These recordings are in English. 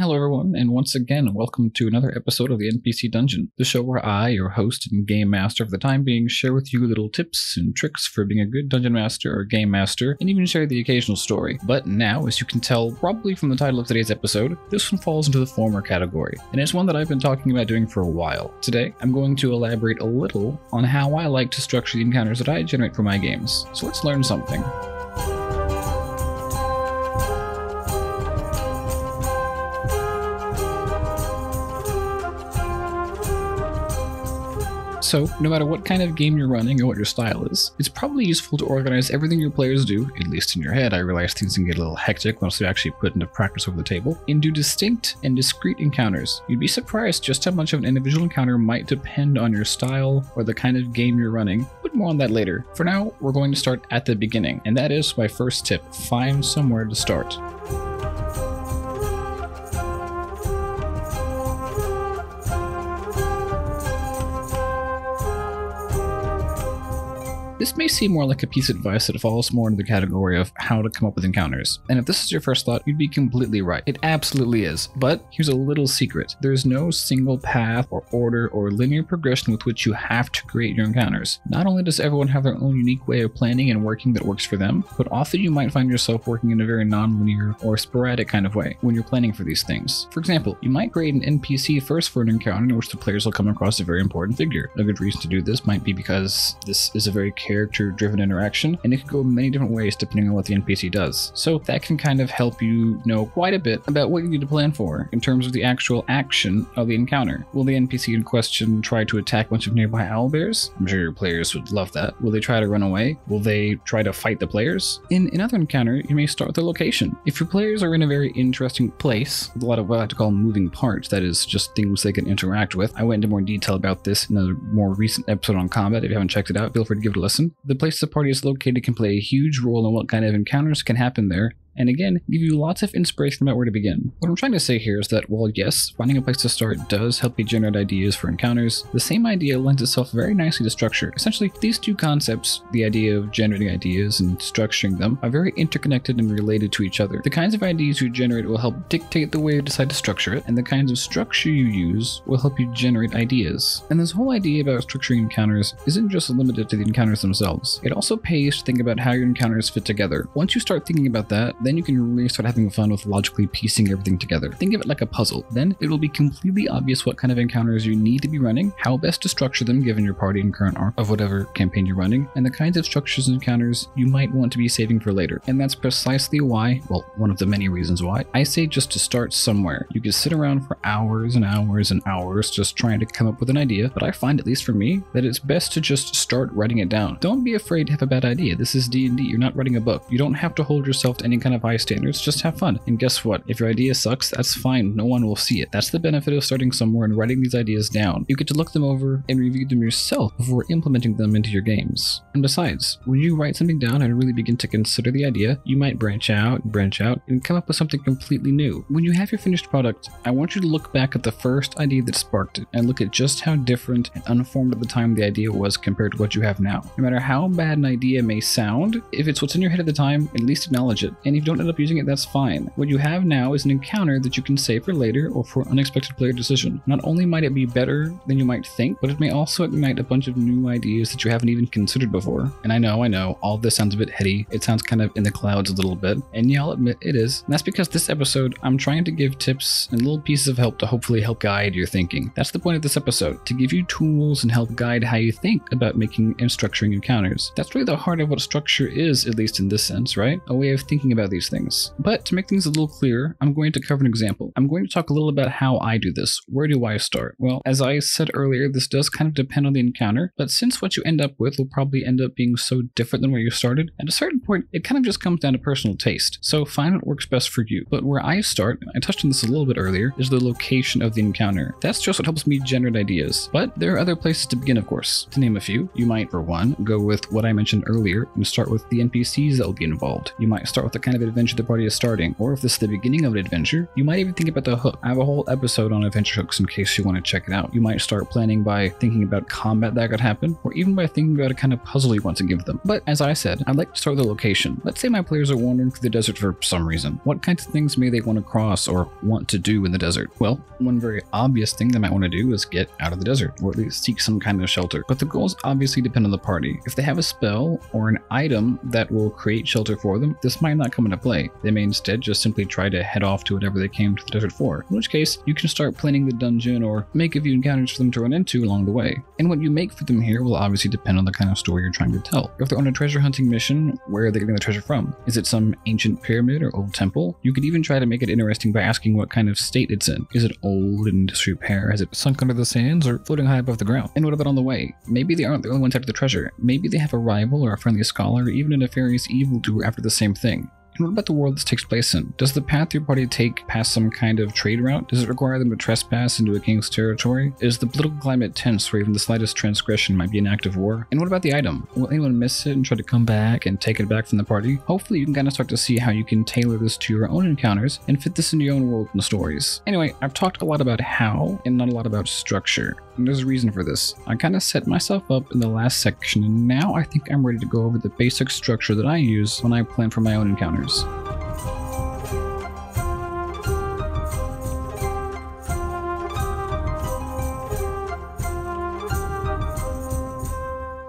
Hello everyone, and once again, welcome to another episode of the NPC Dungeon, the show where I, your host and game master for the time being, share with you little tips and tricks for being a good dungeon master or game master, and even share the occasional story. But now, as you can tell probably from the title of today's episode, this one falls into the former category, and it's one that I've been talking about doing for a while. Today, I'm going to elaborate a little on how I like to structure the encounters that I generate for my games. So let's learn something. So, no matter what kind of game you're running or what your style is, it's probably useful to organize everything your players do, at least in your head. I realize things can get a little hectic once they're actually put into practice over the table, into distinct and discrete encounters. You'd be surprised just how much of an individual encounter might depend on your style or the kind of game you're running, but more on that later. For now, we're going to start at the beginning, and that is my first tip: find somewhere to start. This may seem more like a piece of advice that falls more into the category of how to come up with encounters. And if this is your first thought, you'd be completely right. It absolutely is. But here's a little secret. There's no single path or order or linear progression with which you have to create your encounters. Not only does everyone have their own unique way of planning and working that works for them, but often you might find yourself working in a very non-linear or sporadic kind of way when you're planning for these things. For example, you might create an NPC first for an encounter in which the players will come across a very important figure. A good reason to do this might be because this is a very character-driven interaction, and it could go many different ways depending on what the NPC does. So that can kind of help you know quite a bit about what you need to plan for in terms of the actual action of the encounter. Will the NPC in question try to attack a bunch of nearby owlbears? I'm sure your players would love that. Will they try to run away? Will they try to fight the players? In another encounter, you may start with a location. If your players are in a very interesting place, with a lot of what I like to call moving parts, that is just things they can interact with. I went into more detail about this in a more recent episode on combat. If you haven't checked it out, feel free to give it a listen. The place the party is located can play a huge role in what kind of encounters can happen there, and again, give you lots of inspiration about where to begin. What I'm trying to say here is that while yes, finding a place to start does help you generate ideas for encounters, the same idea lends itself very nicely to structure. Essentially, these two concepts, the idea of generating ideas and structuring them, are very interconnected and related to each other. The kinds of ideas you generate will help dictate the way you decide to structure it, and the kinds of structure you use will help you generate ideas. And this whole idea about structuring encounters isn't just limited to the encounters themselves. It also pays to think about how your encounters fit together. Once you start thinking about that, then you can really start having fun with logically piecing everything together. Think of it like a puzzle. Then it will be completely obvious what kind of encounters you need to be running, how best to structure them given your party and current arc of whatever campaign you're running, and the kinds of structures and encounters you might want to be saving for later. And that's precisely why, well, one of the many reasons why, I say just to start somewhere. You can sit around for hours and hours and hours just trying to come up with an idea, but I find, at least for me, that it's best to just start writing it down. Don't be afraid to have a bad idea. This is D&D. You're not writing a book. You don't have to hold yourself to any kind of high standards, just have fun. And guess what? If your idea sucks, that's fine. No one will see it. That's the benefit of starting somewhere and writing these ideas down. You get to look them over and review them yourself before implementing them into your games. And besides, when you write something down and really begin to consider the idea, you might branch out and come up with something completely new. When you have your finished product, I want you to look back at the first idea that sparked it and look at just how different and unformed at the time the idea was compared to what you have now. No matter how bad an idea may sound, if it's what's in your head at the time, at least acknowledge it. And if you don't end up using it, that's fine. What you have now is an encounter that you can save for later or for an unexpected player decision. Not only might it be better than you might think, but it may also ignite a bunch of new ideas that you haven't even considered before. And I know, all this sounds a bit heady. It sounds kind of in the clouds a little bit. And yeah, I'll admit it is. And that's because this episode, I'm trying to give tips and little pieces of help to hopefully help guide your thinking. That's the point of this episode, to give you tools and help guide how you think about making and structuring encounters. That's really the heart of what structure is, at least in this sense, right? A way of thinking about these things. But to make things a little clearer, I'm going to cover an example. I'm going to talk a little about how I do this. Where do I start? Well, as I said earlier, this does kind of depend on the encounter, but since what you end up with will probably end up being so different than where you started, at a certain point, it kind of just comes down to personal taste. So find what works best for you. But where I start, I touched on this a little bit earlier, is the location of the encounter. That's just what helps me generate ideas. But there are other places to begin, of course. To name a few, you might, for one, go with what I mentioned earlier and start with the NPCs that will be involved. You might start with the kind of adventure the party is starting, or if this is the beginning of an adventure, you might even think about the hook. I have a whole episode on adventure hooks in case you want to check it out. You might start planning by thinking about combat that could happen, or even by thinking about a kind of puzzle you want to give them. But as I said, I'd like to start with the location. Let's say my players are wandering through the desert for some reason. What kinds of things may they want to cross or want to do in the desert? Well, one very obvious thing they might want to do is get out of the desert, or at least seek some kind of shelter. But the goals obviously depend on the party. If they have a spell or an item that will create shelter for them, this might not come into play. They may instead just simply try to head off to whatever they came to the desert for, in which case you can start planning the dungeon or make a few encounters for them to run into along the way. And what you make for them here will obviously depend on the kind of story you're trying to tell. If they're on a treasure hunting mission, where are they getting the treasure from? Is it some ancient pyramid or old temple? You could even try to make it interesting by asking what kind of state it's in. Is it old and in disrepair? Has it sunk under the sands or floating high above the ground? And what about on the way? Maybe they aren't the only ones after the treasure. Maybe they have a rival or a friendly scholar or even a nefarious evildoer after the same thing. And what about the world this takes place in? Does the path your party take pass some kind of trade route? Does it require them to trespass into a king's territory? Is the political climate tense where even the slightest transgression might be an act of war? And what about the item? Will anyone miss it and try to come back and take it back from the party? Hopefully you can kind of start to see how you can tailor this to your own encounters and fit this into your own world and stories. Anyway, I've talked a lot about how and not a lot about structure. And there's a reason for this. I kind of set myself up in the last section, and now I think I'm ready to go over the basic structure that I use when I plan for my own encounters.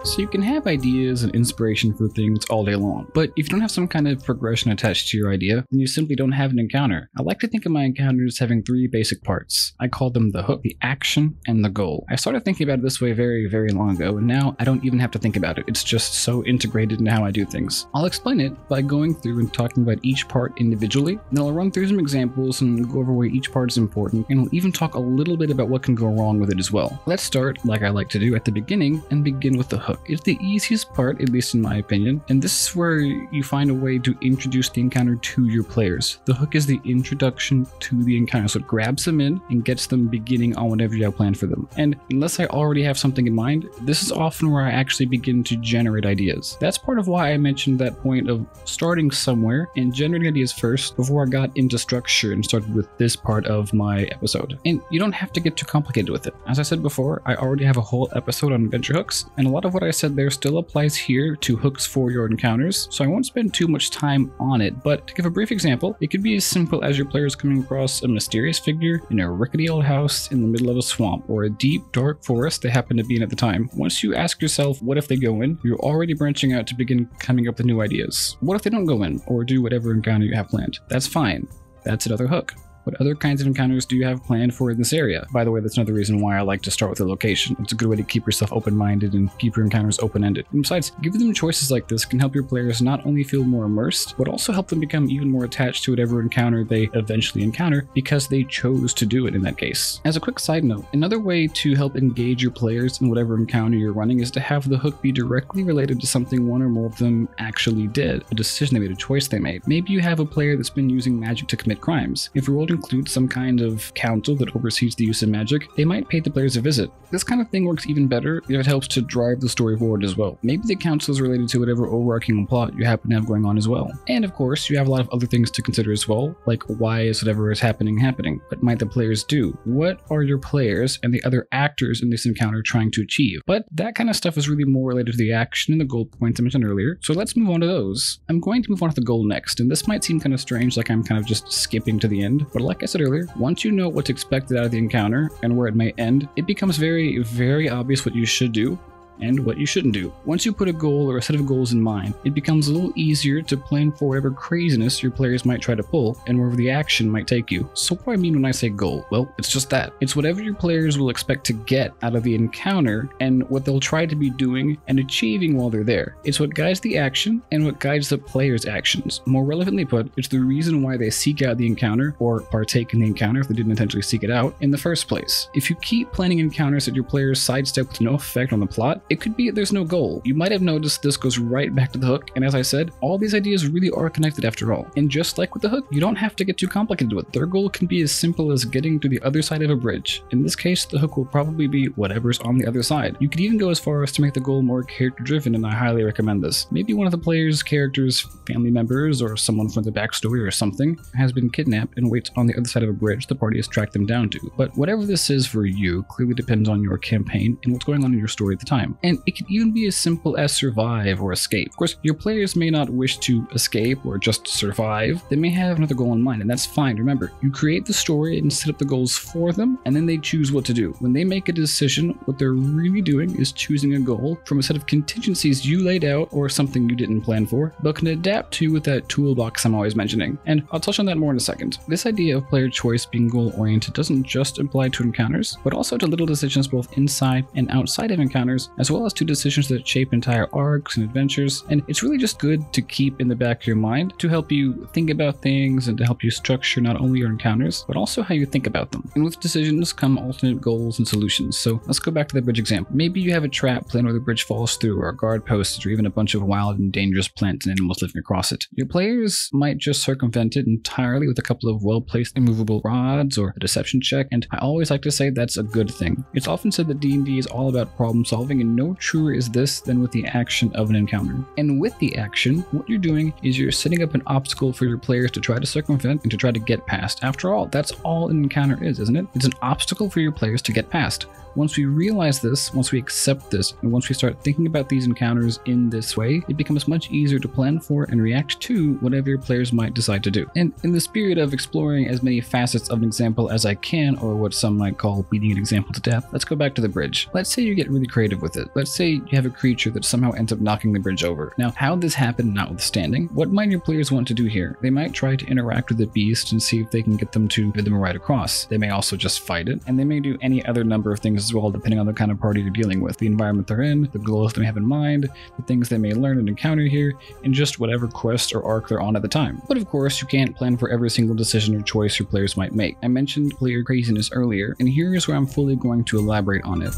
So you can have ideas and inspiration for things all day long, but if you don't have some kind of progression attached to your idea, then you simply don't have an encounter. I like to think of my encounters as having three basic parts. I call them the hook, the action, and the goal. I started thinking about it this way very, very long ago, and now I don't even have to think about it. It's just so integrated into how I do things. I'll explain it by going through and talking about each part individually, then I'll run through some examples and go over why each part is important, and we'll even talk a little bit about what can go wrong with it as well. Let's start, like I like to do, at the beginning and begin with the hook. It's the easiest part, at least in my opinion, and this is where you find a way to introduce the encounter to your players. The hook is the introduction to the encounter, so it grabs them in and gets them beginning on whatever you have planned for them. And unless I already have something in mind, this is often where I actually begin to generate ideas. That's part of why I mentioned that point of starting somewhere and generating ideas first before I got into structure and started with this part of my episode. And you don't have to get too complicated with it. As I said before, I already have a whole episode on adventure hooks, and a lot of what I said there still applies here to hooks for your encounters, so I won't spend too much time on it, but to give a brief example, it could be as simple as your players coming across a mysterious figure in a rickety old house in the middle of a swamp, or a deep, dark forest they happen to be in at the time. Once you ask yourself, what if they go in, you're already branching out to begin coming up with new ideas. What if they don't go in, or do whatever encounter you have planned? That's fine. That's another hook. What other kinds of encounters do you have planned for in this area? By the way, that's another reason why I like to start with a location. It's a good way to keep yourself open-minded and keep your encounters open-ended. And besides, giving them choices like this can help your players not only feel more immersed, but also help them become even more attached to whatever encounter they eventually encounter because they chose to do it in that case. As a quick side note, another way to help engage your players in whatever encounter you're running is to have the hook be directly related to something one or more of them actually did, a decision they made, a choice they made. Maybe you have a player that's been using magic to commit crimes. If your world includes some kind of council that oversees the use of magic, they might pay the players a visit. This kind of thing works even better if it helps to drive the story forward as well. Maybe the council is related to whatever overarching plot you happen to have going on as well. And of course, you have a lot of other things to consider as well, like why is whatever is happening? What might the players do? What are your players and the other actors in this encounter trying to achieve? But that kind of stuff is really more related to the action and the goal points I mentioned earlier, so let's move on to those. I'm going to move on to the goal next, and this might seem kind of strange, like I'm kind of just skipping to the end, but like I said earlier, once you know what's expected out of the encounter and where it may end, it becomes very, very obvious what you should do and what you shouldn't do. Once you put a goal or a set of goals in mind, it becomes a little easier to plan for whatever craziness your players might try to pull and wherever the action might take you. So what do I mean when I say goal? Well, it's just that. It's whatever your players will expect to get out of the encounter and what they'll try to be doing and achieving while they're there. It's what guides the action and what guides the player's actions. More relevantly put, it's the reason why they seek out the encounter or partake in the encounter if they didn't intentionally seek it out in the first place. If you keep planning encounters that your players sidestep with no effect on the plot, It could be there's no goal. You might have noticed this goes right back to the hook, and as I said, all these ideas really are connected after all. And just like with the hook, you don't have to get too complicated with it. Their goal can be as simple as getting to the other side of a bridge. In this case, the hook will probably be whatever's on the other side. You could even go as far as to make the goal more character-driven, and I highly recommend this. Maybe one of the player's characters' family members or someone from the backstory or something has been kidnapped and waits on the other side of a bridge the party has tracked them down to. But whatever this is for you clearly depends on your campaign and what's going on in your story at the time. And it can even be as simple as survive or escape. Of course, your players may not wish to escape or just survive. They may have another goal in mind, and that's fine. Remember, you create the story and set up the goals for them, and then they choose what to do. When they make a decision, what they're really doing is choosing a goal from a set of contingencies you laid out or something you didn't plan for, but can adapt to with that toolbox I'm always mentioning. And I'll touch on that more in a second. This idea of player choice being goal-oriented doesn't just apply to encounters, but also to little decisions both inside and outside of encounters, as well as to decisions that shape entire arcs and adventures. And it's really just good to keep in the back of your mind to help you think about things and to help you structure not only your encounters, but also how you think about them. And with decisions come alternate goals and solutions. So let's go back to the bridge example. Maybe you have a trap plan where the bridge falls through, or a guard post, or even a bunch of wild and dangerous plants and animals living across it. Your players might just circumvent it entirely with a couple of well-placed immovable rods or a deception check, and I always like to say that's a good thing. It's often said that D&D is all about problem solving, and no truer is this than with the action of an encounter. And with the action, what you're doing is you're setting up an obstacle for your players to try to circumvent and to try to get past. After all, that's all an encounter is, isn't it? It's an obstacle for your players to get past. Once we realize this, once we accept this, and once we start thinking about these encounters in this way, it becomes much easier to plan for and react to whatever your players might decide to do. And in the spirit of exploring as many facets of an example as I can, or what some might call beating an example to death, let's go back to the bridge. Let's say you get really creative with it. Let's say you have a creature that somehow ends up knocking the bridge over. Now, how this happened notwithstanding, what might your players want to do here? They might try to interact with the beast and see if they can get them to bid them right across. They may also just fight it, and they may do any other number of things as well, depending on the kind of party you're dealing with, the environment they're in, the goals they have in mind, the things they may learn and encounter here, and just whatever quest or arc they're on at the time. But of course, you can't plan for every single decision or choice your players might make. I mentioned player craziness earlier, and here's where I'm fully going to elaborate on it.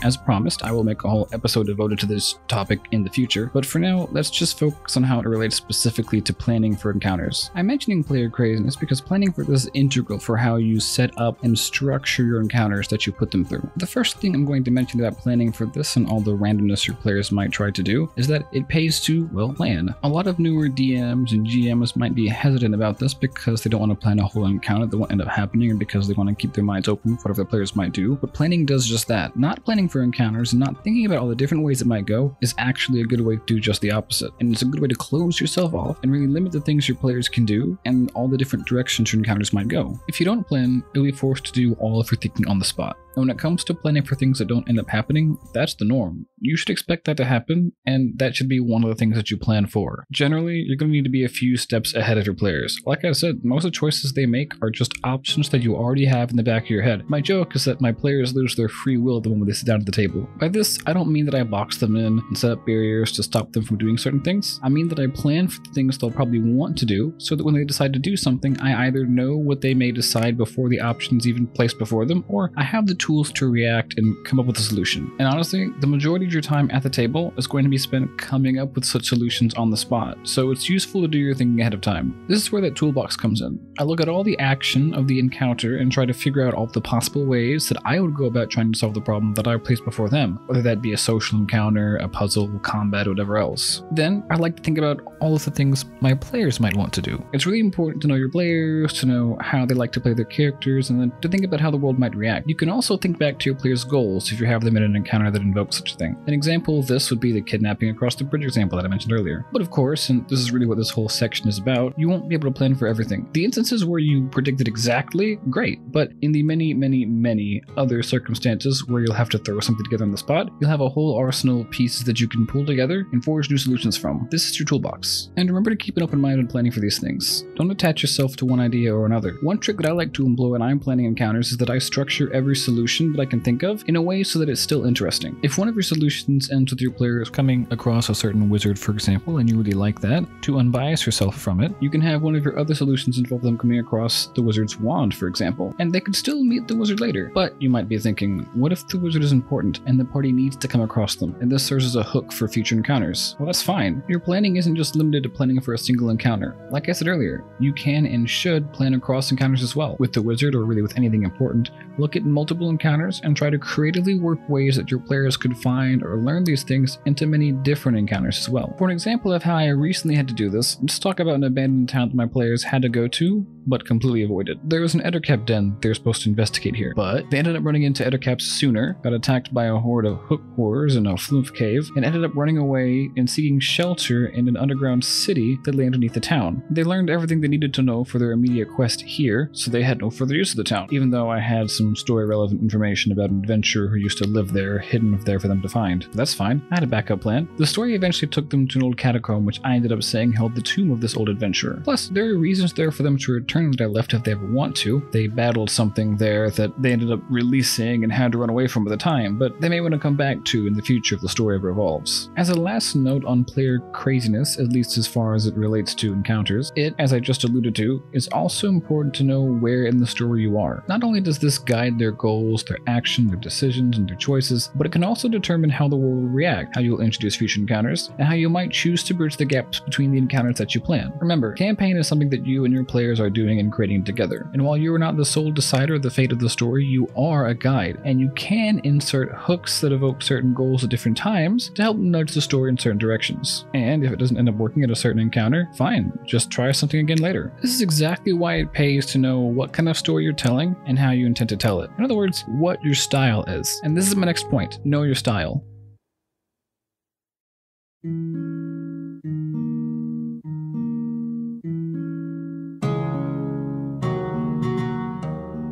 As promised, I will make a whole episode devoted to this topic in the future, but for now, let's just focus on how it relates specifically to planning for encounters. I'm mentioning player craziness because planning for this is integral for how you set up and structure your encounters that you put them through. The first thing I'm going to mention about planning for this and all the randomness your players might try to do is that it pays to, well, plan. A lot of newer DMs and GMs might be hesitant about this because they don't want to plan a whole encounter that won't end up happening, or because they want to keep their minds open for whatever the players might do, but planning does just that. Not planning for encounters and not thinking about all the different ways it might go is actually a good way to do just the opposite. And it's a good way to close yourself off and really limit the things your players can do and all the different directions your encounters might go. If you don't plan, you'll be forced to do all of your thinking on the spot. And when it comes to planning for things that don't end up happening, that's the norm. You should expect that to happen, and that should be one of the things that you plan for. Generally, you're going to need to be a few steps ahead of your players. Like I said, most of the choices they make are just options that you already have in the back of your head. My joke is that my players lose their free will the moment they sit down at the table. By this, I don't mean that I box them in and set up barriers to stop them from doing certain things. I mean that I plan for the things they'll probably want to do, so that when they decide to do something, I either know what they may decide before the option's even placed before them, or I have the tools to react and come up with a solution. And honestly, the majority of your time at the table is going to be spent coming up with such solutions on the spot, so it's useful to do your thinking ahead of time. This is where that toolbox comes in. I look at all the action of the encounter and try to figure out all the possible ways that I would go about trying to solve the problem that I placed before them, whether that be a social encounter, a puzzle, combat, or whatever else. Then I like to think about all of the things my players might want to do. It's really important to know your players, to know how they like to play their characters, and then to think about how the world might react. You can also think back to your players' goals if you have them in an encounter that invokes such a thing. An example of this would be the kidnapping across the bridge example that I mentioned earlier. But of course, and this is really what this whole section is about, you won't be able to plan for everything. The instances where you predicted exactly, great, but in the many other circumstances where you'll have to throw something together on the spot, you'll have a whole arsenal of pieces that you can pull together and forge new solutions from. This is your toolbox. And remember to keep an open mind when planning for these things. Don't attach yourself to one idea or another. One trick that I like to employ when I'm planning encounters is that I structure every solution solution that I can think of in a way so that it's still interesting. If one of your solutions ends with your players coming across a certain wizard, for example, and you really like that, to unbias yourself from it, you can have one of your other solutions involve them coming across the wizard's wand, for example, and they could still meet the wizard later. But you might be thinking, what if the wizard is important and the party needs to come across them, and this serves as a hook for future encounters? Well, that's fine. Your planning isn't just limited to planning for a single encounter. Like I said earlier, you can and should plan across encounters as well. With the wizard, or really with anything important, look at multiple encounters and try to creatively work ways that your players could find or learn these things into many different encounters as well. For an example of how I recently had to do this, let's talk about an abandoned town that my players had to go to, but completely avoided. There was an Ettercap den they were supposed to investigate here, but they ended up running into Ettercaps sooner, got attacked by a horde of hook horrors in a floof cave, and ended up running away and seeking shelter in an underground city that lay underneath the town. They learned everything they needed to know for their immediate quest here, so they had no further use of the town, even though I had some story-relevant information about an adventurer who used to live there, hidden there for them to find. But that's fine, I had a backup plan. The story eventually took them to an old catacomb, which I ended up saying held the tomb of this old adventurer. Plus, there are reasons there for them to return that I left if they ever want to. They battled something there that they ended up releasing and had to run away from at the time, but they may want to come back to in the future if the story ever evolves. As a last note on player craziness, at least as far as it relates to encounters, it, as I just alluded to, is also important to know where in the story you are. Not only does this guide their goals, their action, their decisions, and their choices, but it can also determine how the world will react, how you'll introduce future encounters, and how you might choose to bridge the gaps between the encounters that you plan. Remember, campaign is something that you and your players are doing and creating together, and while you are not the sole decider of the fate of the story, you are a guide, and you can insert hooks that evoke certain goals at different times to help nudge the story in certain directions. And if it doesn't end up working at a certain encounter, fine, just try something again later. This is exactly why it pays to know what kind of story you're telling and how you intend to tell it. In other words, what your style is. And this is my next point, know your style.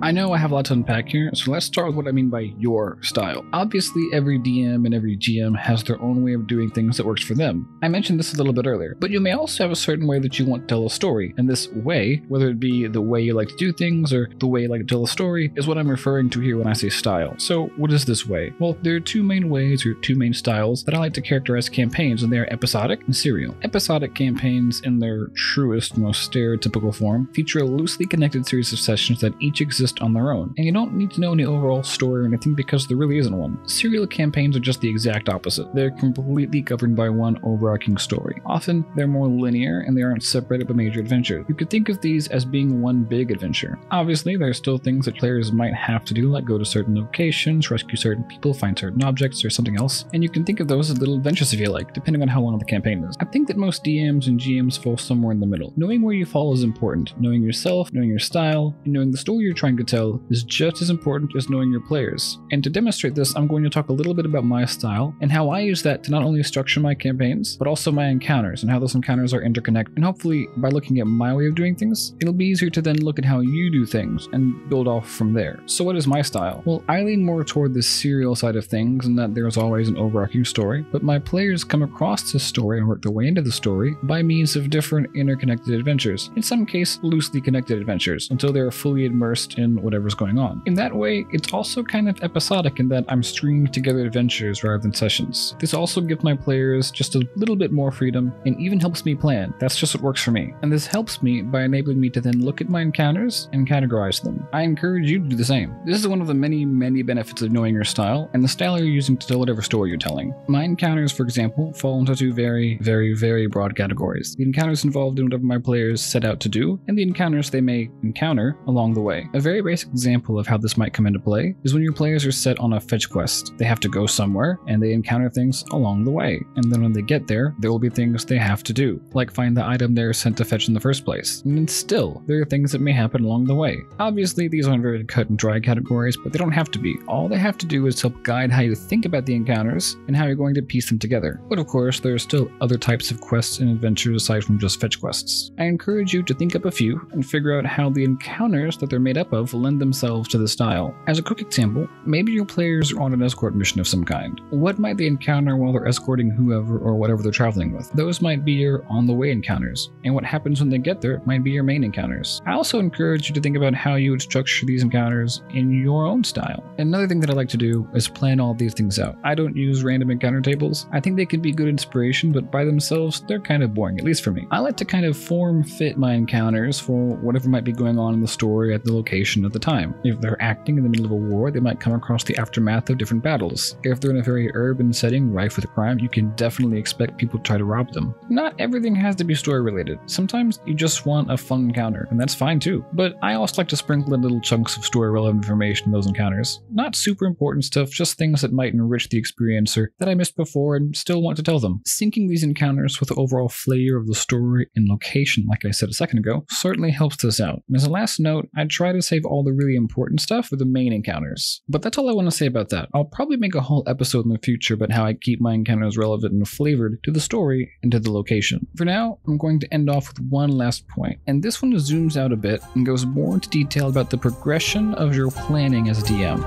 I know I have a lot to unpack here, so let's start with what I mean by your style. Obviously, every DM and every GM has their own way of doing things that works for them. I mentioned this a little bit earlier, but you may also have a certain way that you want to tell a story, and this way, whether it be the way you like to do things or the way you like to tell a story, is what I'm referring to here when I say style. So what is this way? Well, there are two main ways or two main styles that I like to characterize campaigns, and they are episodic and serial. Episodic campaigns, in their truest, most stereotypical form, feature a loosely connected series of sessions that each exist on their own, and you don't need to know any overall story or anything because there really isn't one. Serial campaigns are just the exact opposite. They're completely governed by one overarching story. Often, they're more linear and they aren't separated by major adventures. You could think of these as being one big adventure. Obviously, there are still things that players might have to do, like go to certain locations, rescue certain people, find certain objects, or something else, and you can think of those as little adventures if you like, depending on how long the campaign is. I think that most DMs and GMs fall somewhere in the middle. Knowing where you fall is important. Knowing yourself, knowing your style, and knowing the story you're trying to tell is just as important as knowing your players. And to demonstrate this, I'm going to talk a little bit about my style and how I use that to not only structure my campaigns, but also my encounters and how those encounters are interconnected. And hopefully, by looking at my way of doing things, it'll be easier to then look at how you do things and build off from there. So what is my style? Well, I lean more toward the serial side of things in that there's always an overarching story, but my players come across this story and work their way into the story by means of different interconnected adventures. In some cases, loosely connected adventures until they are fully immersed in whatever's going on. In that way, it's also kind of episodic in that I'm stringing together adventures rather than sessions. This also gives my players just a little bit more freedom and even helps me plan. That's just what works for me. And this helps me by enabling me to then look at my encounters and categorize them. I encourage you to do the same. This is one of the many benefits of knowing your style and the style you're using to tell whatever story you're telling. My encounters, for example, fall into two very broad categories. The encounters involved in whatever my players set out to do, and the encounters they may encounter along the way. A very basic example of how this might come into play is when your players are set on a fetch quest. They have to go somewhere, and they encounter things along the way. And then when they get there will be things they have to do, like find the item they're sent to fetch in the first place. And still, there are things that may happen along the way. Obviously, these aren't very cut and dry categories, but they don't have to be. All they have to do is help guide how you think about the encounters and how you're going to piece them together. But of course, there are still other types of quests and adventures aside from just fetch quests. I encourage you to think up a few and figure out how the encounters that they're made up of both lend themselves to the style. As a quick example, maybe your players are on an escort mission of some kind. What might they encounter while they're escorting whoever or whatever they're traveling with? Those might be your on-the-way encounters, and what happens when they get there might be your main encounters. I also encourage you to think about how you would structure these encounters in your own style. Another thing that I like to do is plan all these things out. I don't use random encounter tables. I think they can be good inspiration, but by themselves, they're kind of boring, at least for me. I like to kind of form-fit my encounters for whatever might be going on in the story at the location at the time. If they're acting in the middle of a war, they might come across the aftermath of different battles. If they're in a very urban setting rife with crime, you can definitely expect people to try to rob them. Not everything has to be story-related. Sometimes you just want a fun encounter, and that's fine too. But I also like to sprinkle in little chunks of story-relevant information in those encounters. Not super important stuff, just things that might enrich the experiencer that I missed before and still want to tell them. Syncing these encounters with the overall flavor of the story and location, like I said a second ago, certainly helps this out. And as a last note, I'd try to save all the really important stuff for the main encounters. But that's all I want to say about that. I'll probably make a whole episode in the future about how I keep my encounters relevant and flavored to the story and to the location. For now, I'm going to end off with one last point, and this one zooms out a bit and goes more into detail about the progression of your planning as a DM.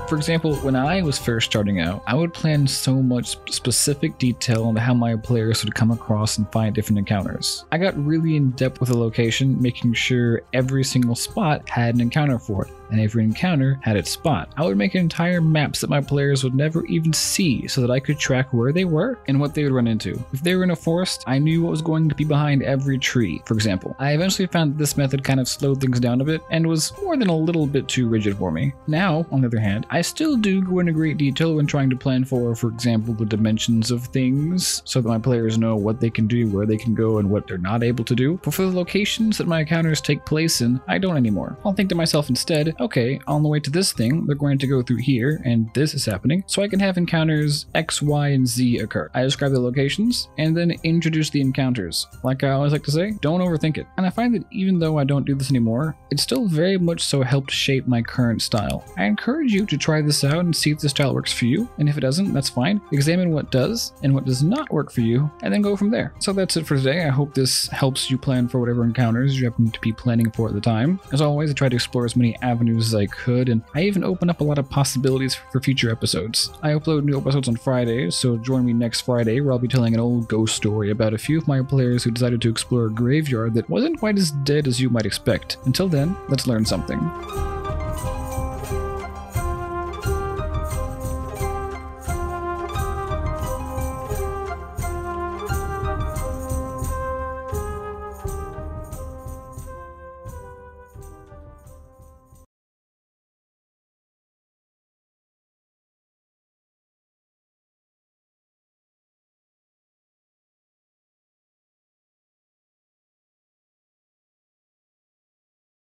For example, when I was first starting out, I would plan so much specific detail on how my players would come across and find different encounters. I got really in depth with the location, making sure every single spot had an encounter for it, and every encounter had its spot. I would make entire maps that my players would never even see so that I could track where they were and what they would run into. If they were in a forest, I knew what was going to be behind every tree, for example. I eventually found that this method kind of slowed things down a bit and was more than a little bit too rigid for me. Now, on the other hand, I still do go into great detail when trying to plan for example, the dimensions of things so that my players know what they can do, where they can go, and what they're not able to do. But for the locations that my encounters take place in, I don't anymore. I'll think to myself instead, okay, on the way to this thing, they're going to go through here, and this is happening, so I can have encounters X, Y, and Z occur. I describe the locations, and then introduce the encounters. Like I always like to say, don't overthink it. And I find that even though I don't do this anymore, it still very much so helped shape my current style. I encourage you to try this out and see if the style works for you, and if it doesn't, that's fine. Examine what does and what does not work for you, and then go from there. So that's it for today. I hope this helps you plan for whatever encounters you happen to be planning for at the time. As always, I try to explore as many avenues as I could, and I even open up a lot of possibilities for future episodes. I upload new episodes on Fridays, so join me next Friday where I'll be telling an old ghost story about a few of my players who decided to explore a graveyard that wasn't quite as dead as you might expect. Until then, let's learn something.